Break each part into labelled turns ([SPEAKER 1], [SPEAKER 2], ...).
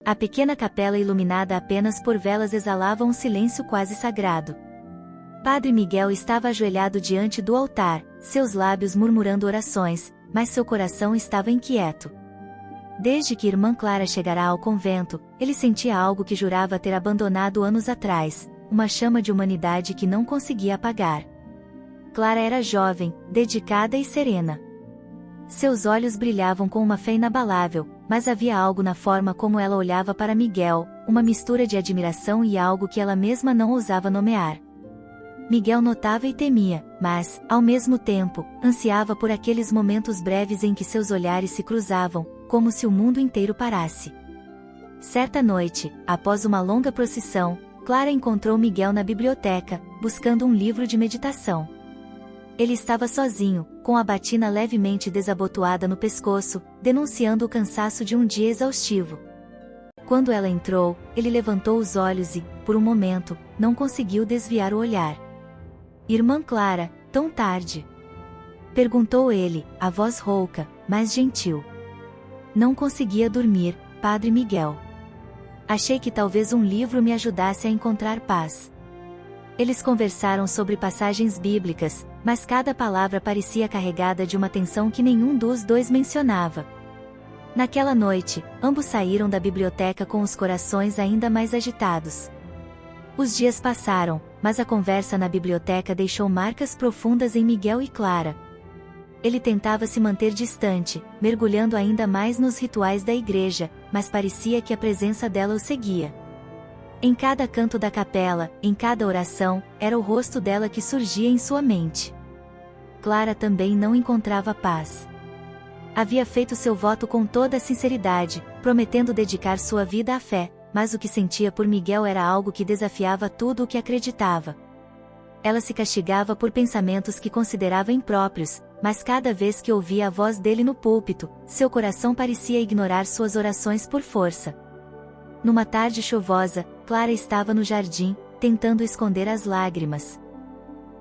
[SPEAKER 1] A pequena capela iluminada apenas por velas exalava um silêncio quase sagrado. Padre Miguel estava ajoelhado diante do altar, seus lábios murmurando orações, mas seu coração estava inquieto. Desde que irmã Clara chegara ao convento, ele sentia algo que jurava ter abandonado anos atrás, uma chama de humanidade que não conseguia apagar. Clara era jovem, dedicada e serena. Seus olhos brilhavam com uma fé inabalável, mas havia algo na forma como ela olhava para Miguel, uma mistura de admiração e algo que ela mesma não ousava nomear. Miguel notava e temia, mas, ao mesmo tempo, ansiava por aqueles momentos breves em que seus olhares se cruzavam, como se o mundo inteiro parasse. Certa noite, após uma longa procissão, Clara encontrou Miguel na biblioteca, buscando um livro de meditação. Ele estava sozinho, com a batina levemente desabotoada no pescoço, denunciando o cansaço de um dia exaustivo. Quando ela entrou, ele levantou os olhos e, por um momento, não conseguiu desviar o olhar. Irmã Clara, tão tarde? Perguntou ele, a voz rouca, mas gentil. Não conseguia dormir, Padre Miguel. Achei que talvez um livro me ajudasse a encontrar paz. Eles conversaram sobre passagens bíblicas, mas cada palavra parecia carregada de uma tensão que nenhum dos dois mencionava. Naquela noite, ambos saíram da biblioteca com os corações ainda mais agitados. Os dias passaram, mas a conversa na biblioteca deixou marcas profundas em Miguel e Clara. Ele tentava se manter distante, mergulhando ainda mais nos rituais da igreja, mas parecia que a presença dela o seguia. Em cada canto da capela, em cada oração, era o rosto dela que surgia em sua mente. Clara também não encontrava paz. Havia feito seu voto com toda a sinceridade, prometendo dedicar sua vida à fé, mas o que sentia por Miguel era algo que desafiava tudo o que acreditava. Ela se castigava por pensamentos que considerava impróprios, mas cada vez que ouvia a voz dele no púlpito, seu coração parecia ignorar suas orações por força. Numa tarde chuvosa, Clara estava no jardim, tentando esconder as lágrimas.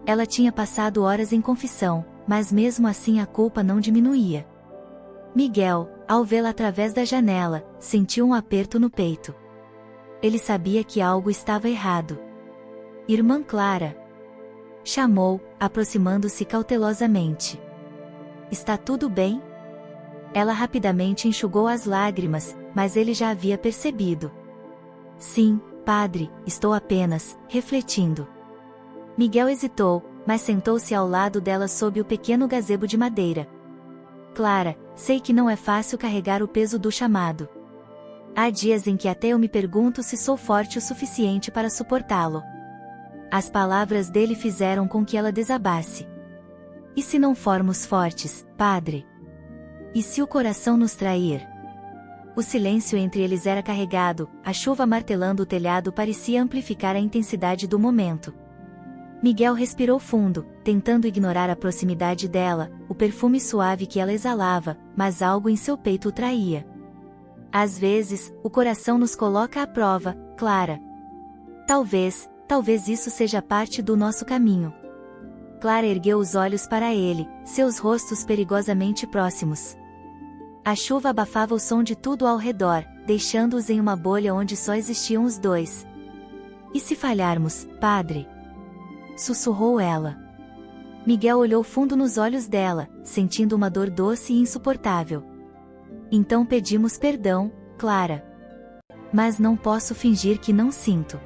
[SPEAKER 1] Ela tinha passado horas em confissão, mas mesmo assim a culpa não diminuía. Miguel, ao vê-la através da janela, sentiu um aperto no peito. Ele sabia que algo estava errado. Irmã Clara! Chamou, aproximando-se cautelosamente. Está tudo bem? Ela rapidamente enxugou as lágrimas, mas ele já havia percebido. Sim, padre, estou apenas refletindo. Miguel hesitou, mas sentou-se ao lado dela sob o pequeno gazebo de madeira. Clara, sei que não é fácil carregar o peso do chamado. Há dias em que até eu me pergunto se sou forte o suficiente para suportá-lo. As palavras dele fizeram com que ela desabasse. E se não formos fortes, padre? E se o coração nos trair? O silêncio entre eles era carregado, a chuva martelando o telhado parecia amplificar a intensidade do momento. Miguel respirou fundo, tentando ignorar a proximidade dela, o perfume suave que ela exalava, mas algo em seu peito o traía. Às vezes, o coração nos coloca à prova, Clara. Talvez isso seja parte do nosso caminho. Clara ergueu os olhos para ele, seus rostos perigosamente próximos. A chuva abafava o som de tudo ao redor, deixando-os em uma bolha onde só existiam os dois. E se falharmos, padre? Sussurrou ela. Miguel olhou fundo nos olhos dela, sentindo uma dor doce e insuportável. Então pedimos perdão, Clara. Mas não posso fingir que não sinto.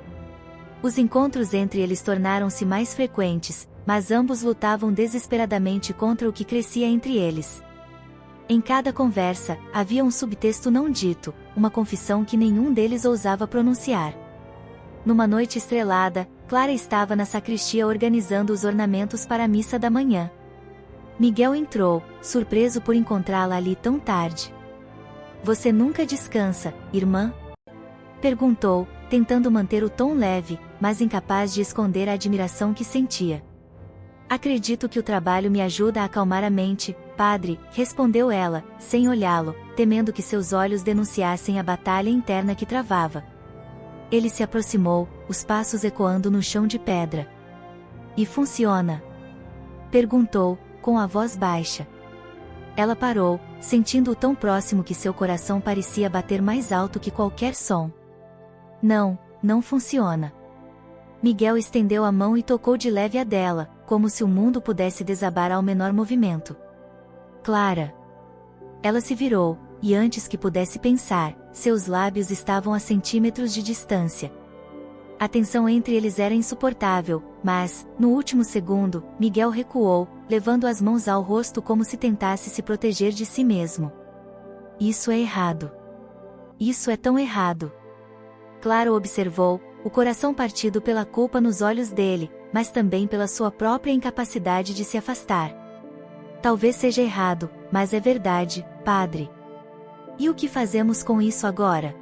[SPEAKER 1] Os encontros entre eles tornaram-se mais frequentes, mas ambos lutavam desesperadamente contra o que crescia entre eles. Em cada conversa, havia um subtexto não dito, uma confissão que nenhum deles ousava pronunciar. Numa noite estrelada, Clara estava na sacristia organizando os ornamentos para a missa da manhã. Miguel entrou, surpreso por encontrá-la ali tão tarde. Você nunca descansa, irmã? Perguntou, tentando manter o tom leve, mas incapaz de esconder a admiração que sentia. Acredito que o trabalho me ajuda a acalmar a mente, padre, respondeu ela, sem olhá-lo, temendo que seus olhos denunciassem a batalha interna que travava. Ele se aproximou, os passos ecoando no chão de pedra. E funciona? Perguntou, com a voz baixa. Ela parou, sentindo-o tão próximo que seu coração parecia bater mais alto que qualquer som. Não, não funciona. Miguel estendeu a mão e tocou de leve a dela, como se o mundo pudesse desabar ao menor movimento. Clara. Ela se virou, e antes que pudesse pensar, seus lábios estavam a centímetros de distância. A tensão entre eles era insuportável, mas, no último segundo, Miguel recuou, levando as mãos ao rosto como se tentasse se proteger de si mesmo. Isso é errado. Isso é tão errado. Clara observou, o coração partido pela culpa nos olhos dele, mas também pela sua própria incapacidade de se afastar. Talvez seja errado, mas é verdade, padre. E o que fazemos com isso agora?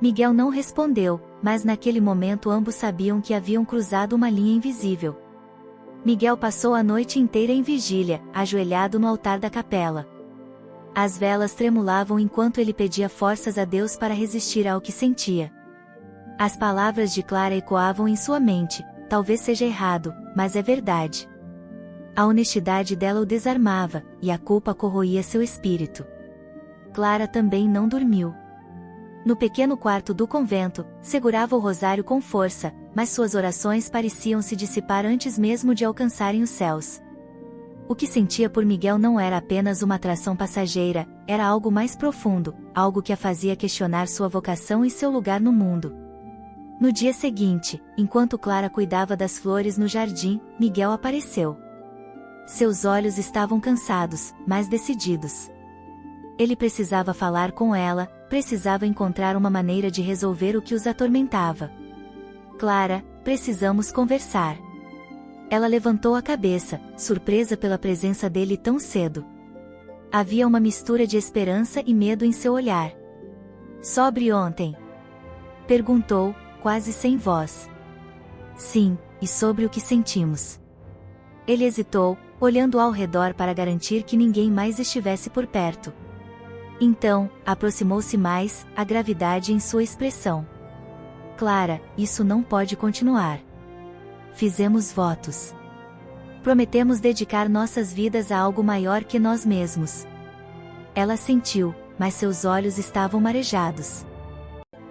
[SPEAKER 1] Miguel não respondeu, mas naquele momento ambos sabiam que haviam cruzado uma linha invisível. Miguel passou a noite inteira em vigília, ajoelhado no altar da capela. As velas tremulavam enquanto ele pedia forças a Deus para resistir ao que sentia. As palavras de Clara ecoavam em sua mente, talvez seja errado, mas é verdade. A honestidade dela o desarmava, e a culpa corroía seu espírito. Clara também não dormiu. No pequeno quarto do convento, segurava o rosário com força, mas suas orações pareciam se dissipar antes mesmo de alcançarem os céus. O que sentia por Miguel não era apenas uma atração passageira, era algo mais profundo, algo que a fazia questionar sua vocação e seu lugar no mundo. No dia seguinte, enquanto Clara cuidava das flores no jardim, Miguel apareceu. Seus olhos estavam cansados, mas decididos. Ele precisava falar com ela, precisava encontrar uma maneira de resolver o que os atormentava. Clara, precisamos conversar. Ela levantou a cabeça, surpresa pela presença dele tão cedo. Havia uma mistura de esperança e medo em seu olhar. Sobre ontem? Perguntou, quase sem voz. Sim, e sobre o que sentimos. Ele hesitou, olhando ao redor para garantir que ninguém mais estivesse por perto. Então, aproximou-se mais, a gravidade em sua expressão. Clara, isso não pode continuar. Fizemos votos. Prometemos dedicar nossas vidas a algo maior que nós mesmos. Ela sentiu, mas seus olhos estavam marejados.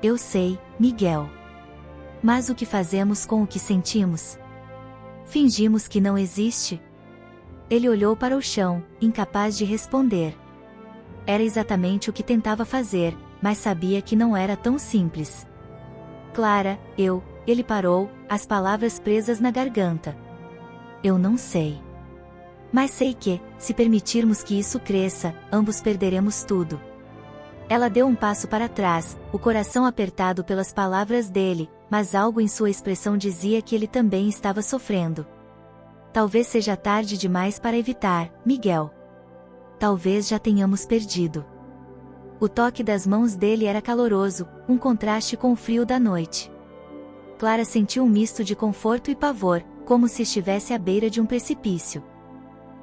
[SPEAKER 1] Eu sei, Miguel. Mas o que fazemos com o que sentimos? Fingimos que não existe? Ele olhou para o chão, incapaz de responder. Era exatamente o que tentava fazer, mas sabia que não era tão simples. Clara, ele parou, as palavras presas na garganta. Eu não sei. Mas sei que, se permitirmos que isso cresça, ambos perderemos tudo. Ela deu um passo para trás, o coração apertado pelas palavras dele, mas algo em sua expressão dizia que ele também estava sofrendo. Talvez seja tarde demais para evitar, Miguel. Talvez já tenhamos perdido. O toque das mãos dele era caloroso, um contraste com o frio da noite. Clara sentiu um misto de conforto e pavor, como se estivesse à beira de um precipício.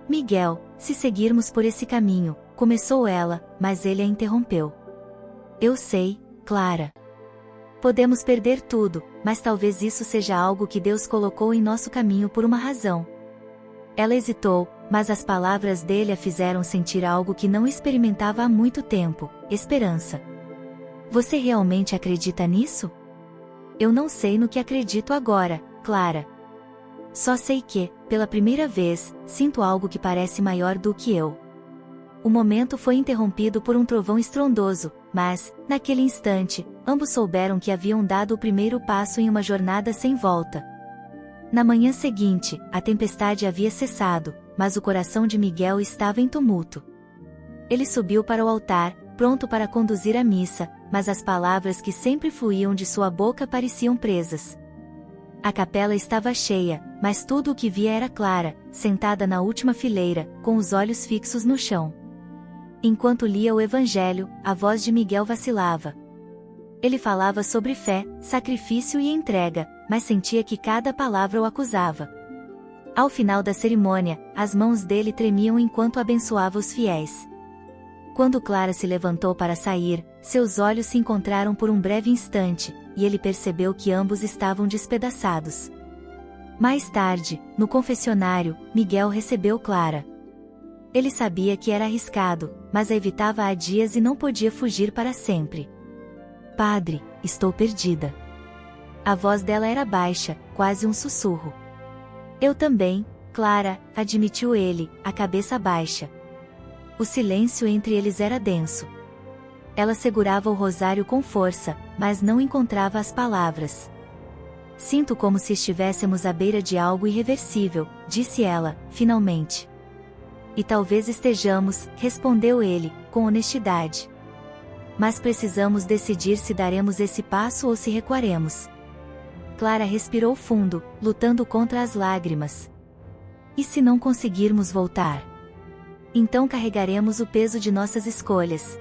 [SPEAKER 1] Miguel, se seguirmos por esse caminho, começou ela, mas ele a interrompeu. Eu sei, Clara. Podemos perder tudo, mas talvez isso seja algo que Deus colocou em nosso caminho por uma razão. Ela hesitou, mas as palavras dele a fizeram sentir algo que não experimentava há muito tempo, esperança. Você realmente acredita nisso? Eu não sei no que acredito agora, Clara. Só sei que, pela primeira vez, sinto algo que parece maior do que eu. O momento foi interrompido por um trovão estrondoso, mas, naquele instante, ambos souberam que haviam dado o primeiro passo em uma jornada sem volta. Na manhã seguinte, a tempestade havia cessado, mas o coração de Miguel estava em tumulto. Ele subiu para o altar, pronto para conduzir a missa, mas as palavras que sempre fluíam de sua boca pareciam presas. A capela estava cheia, mas tudo o que via era Clara, sentada na última fileira, com os olhos fixos no chão. Enquanto lia o Evangelho, a voz de Miguel vacilava. Ele falava sobre fé, sacrifício e entrega, mas sentia que cada palavra o acusava. Ao final da cerimônia, as mãos dele tremiam enquanto abençoava os fiéis. Quando Clara se levantou para sair, seus olhos se encontraram por um breve instante, e ele percebeu que ambos estavam despedaçados. Mais tarde, no confessionário, Miguel recebeu Clara. Ele sabia que era arriscado, mas a evitava há dias e não podia fugir para sempre. Padre, estou perdida. A voz dela era baixa, quase um sussurro. Eu também, Clara, admitiu ele, a cabeça baixa. O silêncio entre eles era denso. Ela segurava o rosário com força, mas não encontrava as palavras. Sinto como se estivéssemos à beira de algo irreversível, disse ela, finalmente. E talvez estejamos, respondeu ele, com honestidade. Mas precisamos decidir se daremos esse passo ou se recuaremos. Clara respirou fundo, lutando contra as lágrimas. E se não conseguirmos voltar? Então carregaremos o peso de nossas escolhas.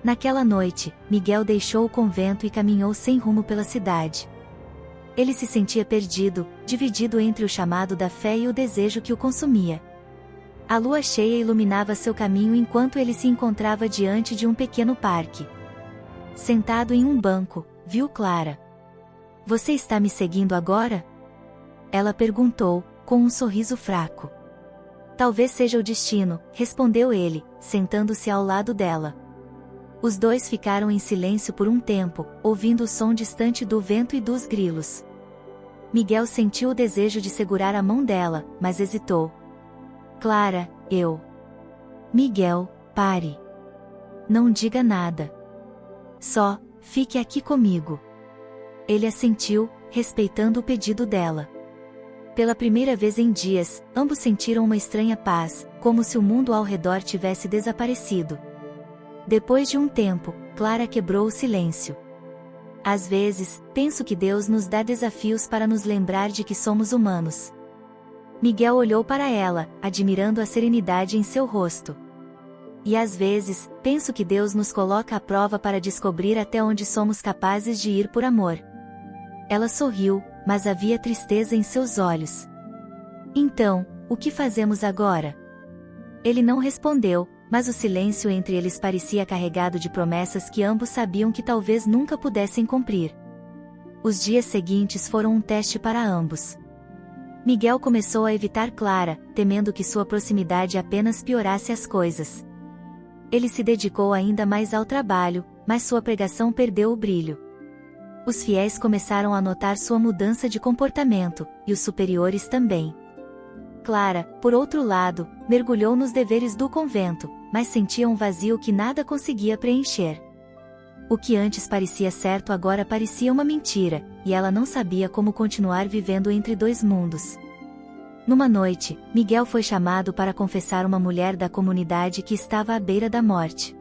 [SPEAKER 1] Naquela noite, Miguel deixou o convento e caminhou sem rumo pela cidade. Ele se sentia perdido, dividido entre o chamado da fé e o desejo que o consumia. A lua cheia iluminava seu caminho enquanto ele se encontrava diante de um pequeno parque. Sentado em um banco, viu Clara. Você está me seguindo agora? Ela perguntou, com um sorriso fraco. Talvez seja o destino, respondeu ele, sentando-se ao lado dela. Os dois ficaram em silêncio por um tempo, ouvindo o som distante do vento e dos grilos. Miguel sentiu o desejo de segurar a mão dela, mas hesitou. Clara, eu... Miguel, pare. Não diga nada. Só, fique aqui comigo. Ele assentiu, respeitando o pedido dela. Pela primeira vez em dias, ambos sentiram uma estranha paz, como se o mundo ao redor tivesse desaparecido. Depois de um tempo, Clara quebrou o silêncio. Às vezes, penso que Deus nos dá desafios para nos lembrar de que somos humanos. Miguel olhou para ela, admirando a serenidade em seu rosto. E às vezes, penso que Deus nos coloca à prova para descobrir até onde somos capazes de ir por amor. Ela sorriu, mas havia tristeza em seus olhos. Então, o que fazemos agora? Ele não respondeu, mas o silêncio entre eles parecia carregado de promessas que ambos sabiam que talvez nunca pudessem cumprir. Os dias seguintes foram um teste para ambos. Miguel começou a evitar Clara, temendo que sua proximidade apenas piorasse as coisas. Ele se dedicou ainda mais ao trabalho, mas sua pregação perdeu o brilho. Os fiéis começaram a notar sua mudança de comportamento, e os superiores também. Clara, por outro lado, mergulhou nos deveres do convento, mas sentia um vazio que nada conseguia preencher. O que antes parecia certo agora parecia uma mentira, e ela não sabia como continuar vivendo entre dois mundos. Numa noite, Miguel foi chamado para confessar uma mulher da comunidade que estava à beira da morte.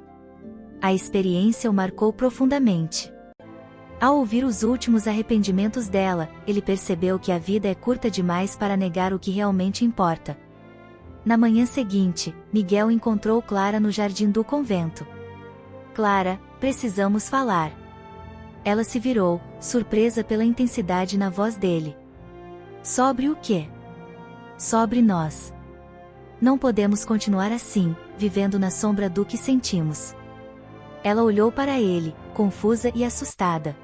[SPEAKER 1] A experiência o marcou profundamente. Ao ouvir os últimos arrependimentos dela, ele percebeu que a vida é curta demais para negar o que realmente importa. Na manhã seguinte, Miguel encontrou Clara no jardim do convento. Clara, precisamos falar. Ela se virou, surpresa pela intensidade na voz dele. Sobre o quê? Sobre nós. Não podemos continuar assim, vivendo na sombra do que sentimos. Ela olhou para ele, confusa e assustada.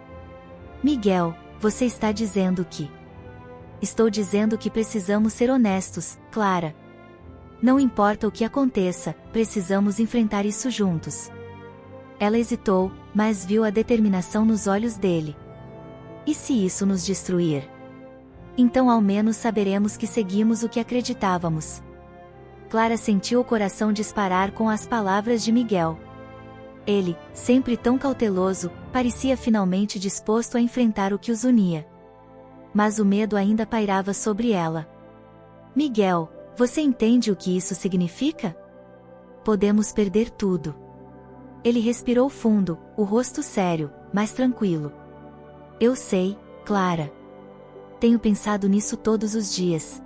[SPEAKER 1] Miguel, você está dizendo que... Estou dizendo que precisamos ser honestos, Clara. Não importa o que aconteça, precisamos enfrentar isso juntos. Ela hesitou, mas viu a determinação nos olhos dele. E se isso nos destruir? Então ao menos saberemos que seguimos o que acreditávamos. Clara sentiu o coração disparar com as palavras de Miguel. Ele, sempre tão cauteloso, parecia finalmente disposto a enfrentar o que os unia. Mas o medo ainda pairava sobre ela. Miguel, você entende o que isso significa? Podemos perder tudo. Ele respirou fundo, o rosto sério, mas tranquilo. Eu sei, Clara. Tenho pensado nisso todos os dias.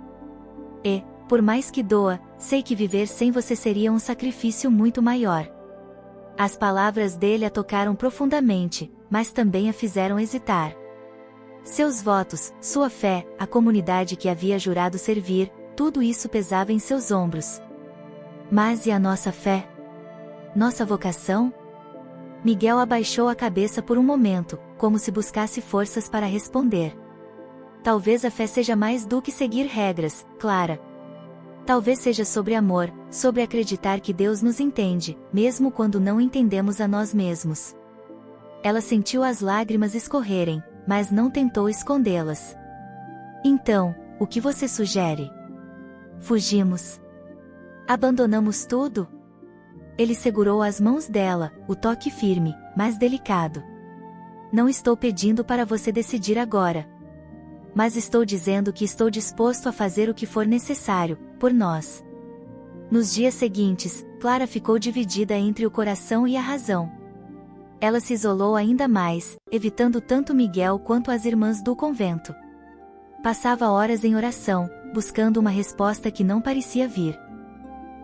[SPEAKER 1] E, por mais que doa, sei que viver sem você seria um sacrifício muito maior. As palavras dele a tocaram profundamente, mas também a fizeram hesitar. Seus votos, sua fé, a comunidade que havia jurado servir, tudo isso pesava em seus ombros. Mas e a nossa fé? Nossa vocação? Miguel abaixou a cabeça por um momento, como se buscasse forças para responder. Talvez a fé seja mais do que seguir regras, Clara. Talvez seja sobre amor, sobre acreditar que Deus nos entende, mesmo quando não entendemos a nós mesmos. Ela sentiu as lágrimas escorrerem, mas não tentou escondê-las. Então, o que você sugere? Fugimos. Abandonamos tudo? Ele segurou as mãos dela, o toque firme, mas delicado. Não estou pedindo para você decidir agora. Mas estou dizendo que estou disposto a fazer o que for necessário, por nós. Nos dias seguintes, Clara ficou dividida entre o coração e a razão. Ela se isolou ainda mais, evitando tanto Miguel quanto as irmãs do convento. Passava horas em oração, buscando uma resposta que não parecia vir.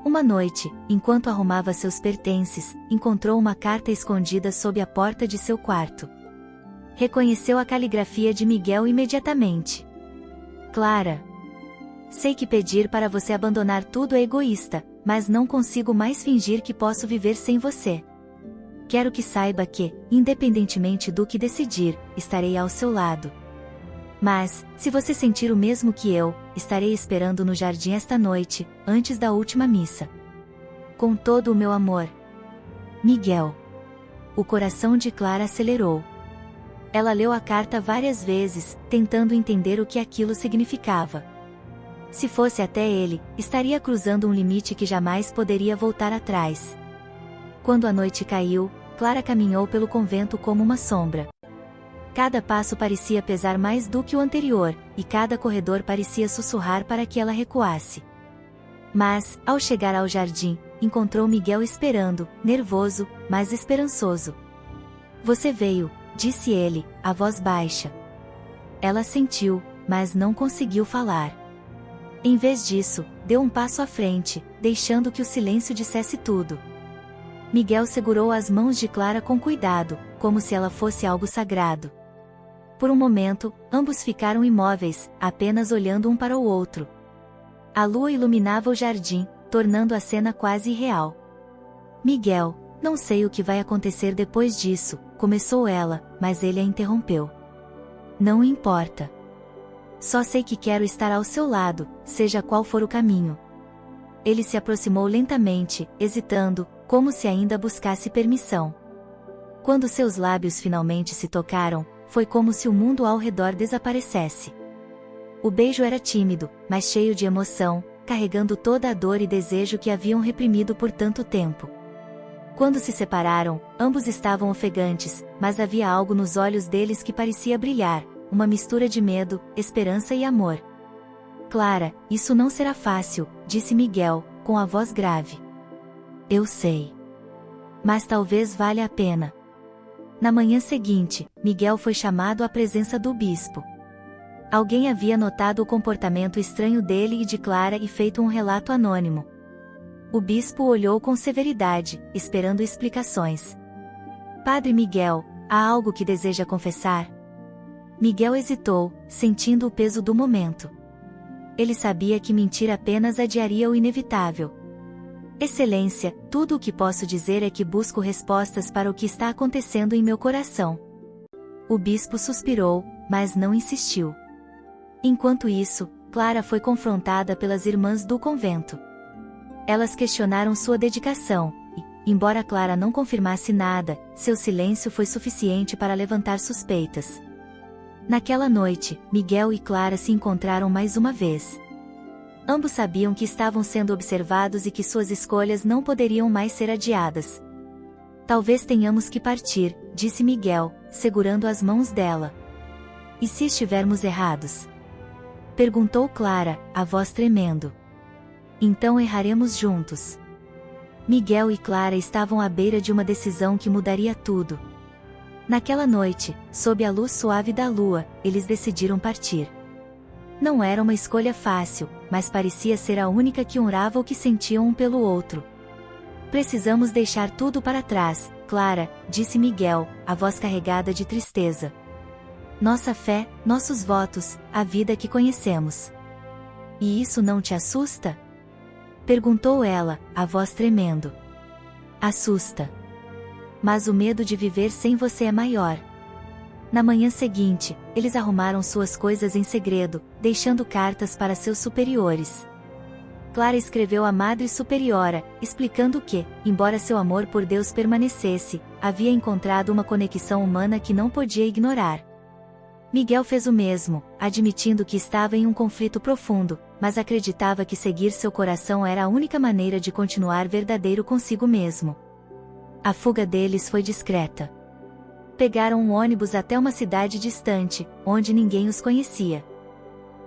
[SPEAKER 1] Uma noite, enquanto arrumava seus pertences, encontrou uma carta escondida sob a porta de seu quarto. Reconheceu a caligrafia de Miguel imediatamente. Clara. Sei que pedir para você abandonar tudo é egoísta, mas não consigo mais fingir que posso viver sem você. Quero que saiba que, independentemente do que decidir, estarei ao seu lado. Mas, se você sentir o mesmo que eu, estarei esperando no jardim esta noite, antes da última missa. Com todo o meu amor. Miguel. O coração de Clara acelerou. Ela leu a carta várias vezes, tentando entender o que aquilo significava. Se fosse até ele, estaria cruzando um limite que jamais poderia voltar atrás. Quando a noite caiu, Clara caminhou pelo convento como uma sombra. Cada passo parecia pesar mais do que o anterior, e cada corredor parecia sussurrar para que ela recuasse. Mas, ao chegar ao jardim, encontrou Miguel esperando, nervoso, mas esperançoso. Você veio, disse ele, a voz baixa. Ela sentiu, mas não conseguiu falar. Em vez disso, deu um passo à frente, deixando que o silêncio dissesse tudo. Miguel segurou as mãos de Clara com cuidado, como se ela fosse algo sagrado. Por um momento, ambos ficaram imóveis, apenas olhando um para o outro. A lua iluminava o jardim, tornando a cena quase irreal. Miguel, não sei o que vai acontecer depois disso, começou ela, mas ele a interrompeu. Não importa. Só sei que quero estar ao seu lado, seja qual for o caminho. Ele se aproximou lentamente, hesitando, como se ainda buscasse permissão. Quando seus lábios finalmente se tocaram, foi como se o mundo ao redor desaparecesse. O beijo era tímido, mas cheio de emoção, carregando toda a dor e desejo que haviam reprimido por tanto tempo. Quando se separaram, ambos estavam ofegantes, mas havia algo nos olhos deles que parecia brilhar, uma mistura de medo, esperança e amor. Clara, isso não será fácil, disse Miguel, com a voz grave. Eu sei. Mas talvez valha a pena. Na manhã seguinte, Miguel foi chamado à presença do bispo. Alguém havia notado o comportamento estranho dele e de Clara e feito um relato anônimo. O bispo olhou com severidade, esperando explicações. Padre Miguel, há algo que deseja confessar? Miguel hesitou, sentindo o peso do momento. Ele sabia que mentir apenas adiaria o inevitável. Excelência, tudo o que posso dizer é que busco respostas para o que está acontecendo em meu coração. O bispo suspirou, mas não insistiu. Enquanto isso, Clara foi confrontada pelas irmãs do convento. Elas questionaram sua dedicação, e, embora Clara não confirmasse nada, seu silêncio foi suficiente para levantar suspeitas. Naquela noite, Miguel e Clara se encontraram mais uma vez. Ambos sabiam que estavam sendo observados e que suas escolhas não poderiam mais ser adiadas. Talvez tenhamos que partir, disse Miguel, segurando as mãos dela. E se estivermos errados? Perguntou Clara, a voz tremendo. Então erraremos juntos. Miguel e Clara estavam à beira de uma decisão que mudaria tudo. Naquela noite, sob a luz suave da lua, eles decidiram partir. Não era uma escolha fácil, mas parecia ser a única que honrava o que sentiam um pelo outro. Precisamos deixar tudo para trás, Clara, disse Miguel, a voz carregada de tristeza. Nossa fé, nossos votos, a vida que conhecemos. E isso não te assusta? Perguntou ela, a voz tremendo. Assusta. Mas o medo de viver sem você é maior. Na manhã seguinte, eles arrumaram suas coisas em segredo, deixando cartas para seus superiores. Clara escreveu à Madre Superiora, explicando que, embora seu amor por Deus permanecesse, havia encontrado uma conexão humana que não podia ignorar. Miguel fez o mesmo, admitindo que estava em um conflito profundo, mas acreditava que seguir seu coração era a única maneira de continuar verdadeiro consigo mesmo. A fuga deles foi discreta. Pegaram um ônibus até uma cidade distante, onde ninguém os conhecia.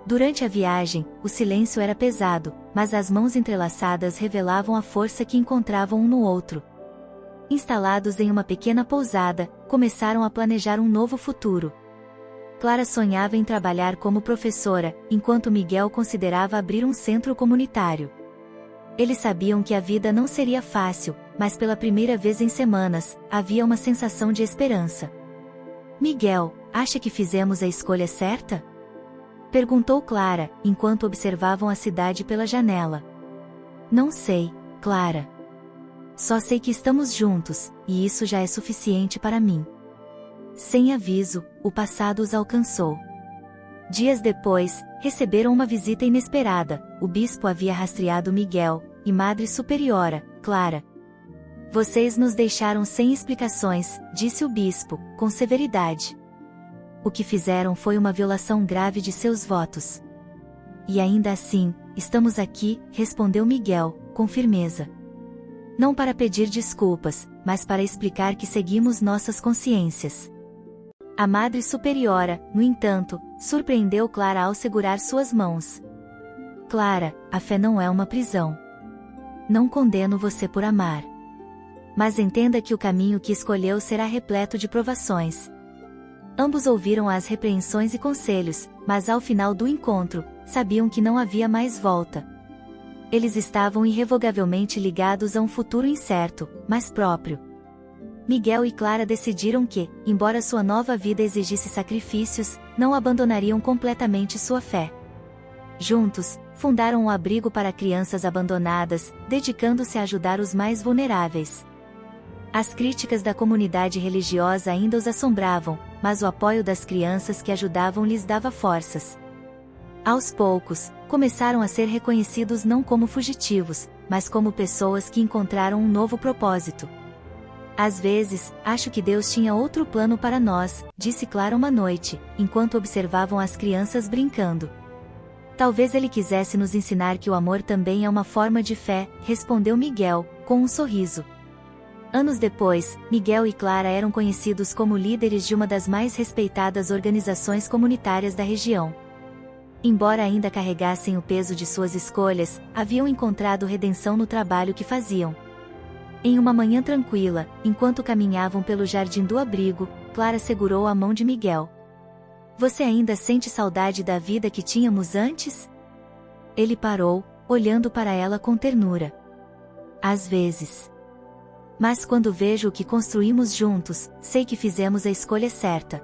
[SPEAKER 1] Durante a viagem, o silêncio era pesado, mas as mãos entrelaçadas revelavam a força que encontravam um no outro. Instalados em uma pequena pousada, começaram a planejar um novo futuro. Clara sonhava em trabalhar como professora, enquanto Miguel considerava abrir um centro comunitário. Eles sabiam que a vida não seria fácil, mas pela primeira vez em semanas, havia uma sensação de esperança. Miguel, acha que fizemos a escolha certa? Perguntou Clara, enquanto observavam a cidade pela janela. Não sei, Clara. Só sei que estamos juntos, e isso já é suficiente para mim. Sem aviso, o passado os alcançou. Dias depois, receberam uma visita inesperada. O bispo havia rastreado Miguel, e Madre Superiora, Clara. Vocês nos deixaram sem explicações, disse o bispo, com severidade. O que fizeram foi uma violação grave de seus votos. E ainda assim, estamos aqui, respondeu Miguel, com firmeza. Não para pedir desculpas, mas para explicar que seguimos nossas consciências. A Madre Superiora, no entanto, surpreendeu Clara ao segurar suas mãos. Clara, a fé não é uma prisão. Não condeno você por amar. Mas entenda que o caminho que escolheu será repleto de provações. Ambos ouviram as repreensões e conselhos, mas ao final do encontro, sabiam que não havia mais volta. Eles estavam irrevogavelmente ligados a um futuro incerto, mas próprio. Miguel e Clara decidiram que, embora sua nova vida exigisse sacrifícios, não abandonariam completamente sua fé. Juntos, fundaram um abrigo para crianças abandonadas, dedicando-se a ajudar os mais vulneráveis. As críticas da comunidade religiosa ainda os assombravam, mas o apoio das crianças que ajudavam lhes dava forças. Aos poucos, começaram a ser reconhecidos não como fugitivos, mas como pessoas que encontraram um novo propósito. Às vezes, acho que Deus tinha outro plano para nós, disse Clara uma noite, enquanto observavam as crianças brincando. Talvez ele quisesse nos ensinar que o amor também é uma forma de fé, respondeu Miguel, com um sorriso. Anos depois, Miguel e Clara eram conhecidos como líderes de uma das mais respeitadas organizações comunitárias da região. Embora ainda carregassem o peso de suas escolhas, haviam encontrado redenção no trabalho que faziam. Em uma manhã tranquila, enquanto caminhavam pelo jardim do abrigo, Clara segurou a mão de Miguel. Você ainda sente saudade da vida que tínhamos antes? Ele parou, olhando para ela com ternura. Às vezes. Mas quando vejo o que construímos juntos, sei que fizemos a escolha certa.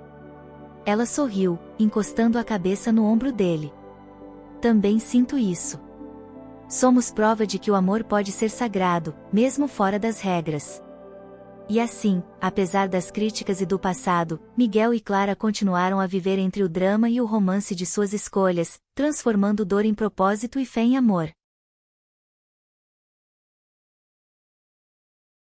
[SPEAKER 1] Ela sorriu, encostando a cabeça no ombro dele. Também sinto isso. Somos prova de que o amor pode ser sagrado, mesmo fora das regras. E assim, apesar das críticas e do passado, Miguel e Clara continuaram a viver entre o drama e o romance de suas escolhas, transformando dor em propósito e fé em amor.